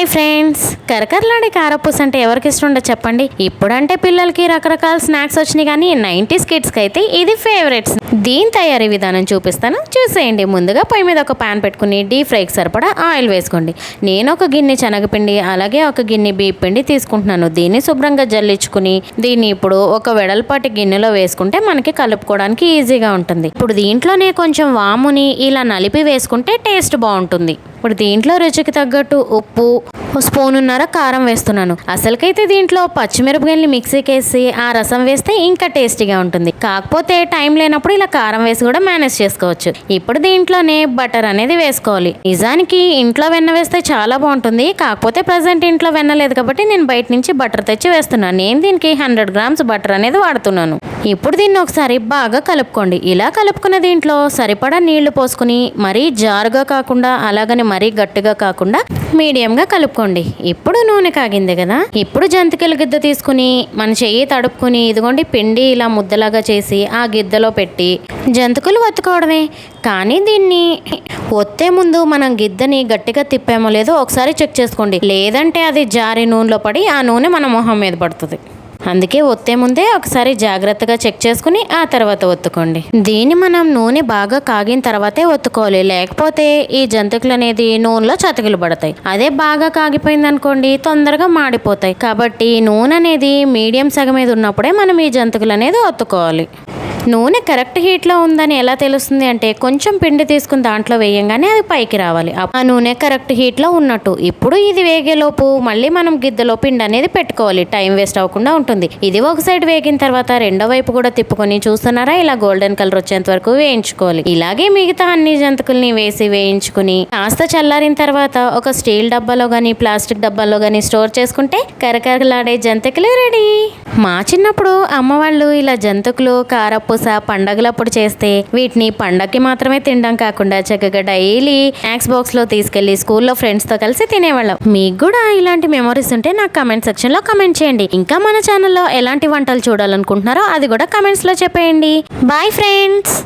Hi friends, కరకరలాడే కారపూస అంటే ఎవరికి ఇష్టం ఉండదు చెప్పండి. ఇప్పుడంటే పిల్లలకి రకరకాల స్నాక్స్ వచ్చినాయి, కానీ 90s కిడ్స్కి అయితే ఇది ఫేవరెట్స్. దీని తయారీ విధానం చూపిస్తాను, చూసేయండి. ముందుగా పొయ్యి మీద ఒక ప్యాన్ పెట్టుకుని డీప్ ఫ్రైకి సరిపడా ఆయిల్ వేసుకోండి. నేను ఒక గిన్నె శనగపిండి అలాగే ఒక గిన్నె బియ్యం పిండి తీసుకుంటున్నాను. దీన్ని శుభ్రంగా జల్లించుకుని దీన్ని ఇప్పుడు ఒక వెడల్పాటి గిన్నెలో వేసుకుంటే మనకి కలుపుకోవడానికి ఈజీగా ఉంటుంది. ఇప్పుడు దీంట్లోనే కొంచెం వాముని ఇలా నలిపి వేసుకుంటే టేస్ట్ బాగుంటుంది. ఇప్పుడు దీంట్లో రుచికి తగ్గట్టు ఉప్పు, స్పూనున్నర కారం వేస్తున్నాను. అసలుకైతే దీంట్లో పచ్చిమిరపకాయలని మిక్సీకి వేసి ఆ రసం వేస్తే ఇంకా టేస్టీగా ఉంటుంది. కాకపోతే టైం లేనప్పుడు ఇలా కారం వేసి కూడా మేనేజ్ చేసుకోవచ్చు. ఇప్పుడు దీంట్లోనే బటర్ అనేది వేసుకోవాలి. నిజానికి ఇంట్లో వెన్న వేస్తే చాలా బాగుంటుంది, కాకపోతే ప్రజెంట్ ఇంట్లో వెన్న లేదు కాబట్టి నేను బయట నుంచి బటర్ తెచ్చి వేస్తున్నాను. నేను దీనికి 100 grams బటర్ అనేది వాడుతున్నాను. ఇప్పుడు దీన్ని ఒకసారి బాగా కలుపుకోండి. ఇలా కలుపుకున్న దీంట్లో సరిపడా నీళ్లు పోసుకుని మరీ జారుగా కాకుండా అలాగని మరీ గట్టిగా కాకుండా మీడియంగా కలుపుకోండి. ఇప్పుడు నూనె కాగింది కదా, ఇప్పుడు జంతికల గిద్ద తీసుకుని మన చెయ్యి తడుపుకుని ఇదిగోండి పిండి ఇలా ముద్దలాగా చేసి ఆ గిద్దలో పెట్టి జంతికలు ఒత్తుకోవడమే. కానీ దీన్ని ఒత్తే ముందు మనం గిద్దని గట్టిగా తిప్పామో లేదో ఒకసారి చెక్ చేసుకోండి, లేదంటే అది జారి నూనెలో పడి ఆ నూనె మన మొహం మీద పడుతుంది. అందుకే ఒత్తే ముందే ఒకసారి జాగ్రత్తగా చెక్ చేసుకుని ఆ తర్వాత ఒత్తుకోండి. దీన్ని మనం నూనె బాగా కాగిన తర్వాతే ఒత్తుకోవాలి, లేకపోతే ఈ జంతికలు అనేది నూనెలో చతికిలు పడతాయి. అదే బాగా కాగిపోయింది అనుకోండి తొందరగా మాడిపోతాయి. కాబట్టి నూనె అనేది మీడియం సగం మీద ఉన్నప్పుడే మనం ఈ జంతికలు అనేది ఒత్తుకోవాలి. నూనె కరెక్ట్ హీట్లో ఉందని ఎలా తెలుస్తుంది అంటే కొంచెం పిండి తీసుకుని దాంట్లో వేయంగానే అది పైకి రావాలి. ఆ నూనె కరెక్ట్ హీట్లో ఉన్నట్టు. ఇప్పుడు ఇది వేగేలోపు మళ్ళీ మనం గిద్దలో పిండి అనేది పెట్టుకోవాలి, టైం వేస్ట్ అవ్వకుండా ఉంటుంది. ఇది ఒక సైడ్ వేగిన తర్వాత రెండో వైపు కూడా తిప్పుకొని చూస్తున్నారా, ఇలా గోల్డెన్ కలర్ వచ్చేంత వరకు వేయించుకోవాలి. ఇలాగే మిగతా అన్ని జంతికల్ని వేసి వేయించుకుని కాస్త చల్లారిన తర్వాత ఒక స్టీల్ డబ్బాలో కానీ ప్లాస్టిక్ డబ్బాలో కానీ స్టోర్ చేసుకుంటే కరకరలాడే జంతికలు రెడీ. మా చిన్నప్పుడు అమ్మ వాళ్ళు ఇలా జంతికలు కారపూస పండగలప్పుడు చేస్తే వీటిని పండగకి మాత్రమే తినడం కాకుండా చక్కగా డైలీ స్నాక్స్ బాక్స్ లో తీసుకెళ్లి స్కూల్లో ఫ్రెండ్స్ తో కలిసి తినేవాళ్ళం. మీకు కూడా ఇలాంటి మెమరీస్ ఉంటే నాకు కమెంట్ సెక్షన్ లో కమెంట్ చేయండి. ఇంకా మన ఛానల్లో ఎలాంటి వంటలు చూడాలనుకుంటున్నారో అది కూడా కమెంట్స్ లో చెప్పేయండి. Bye friends.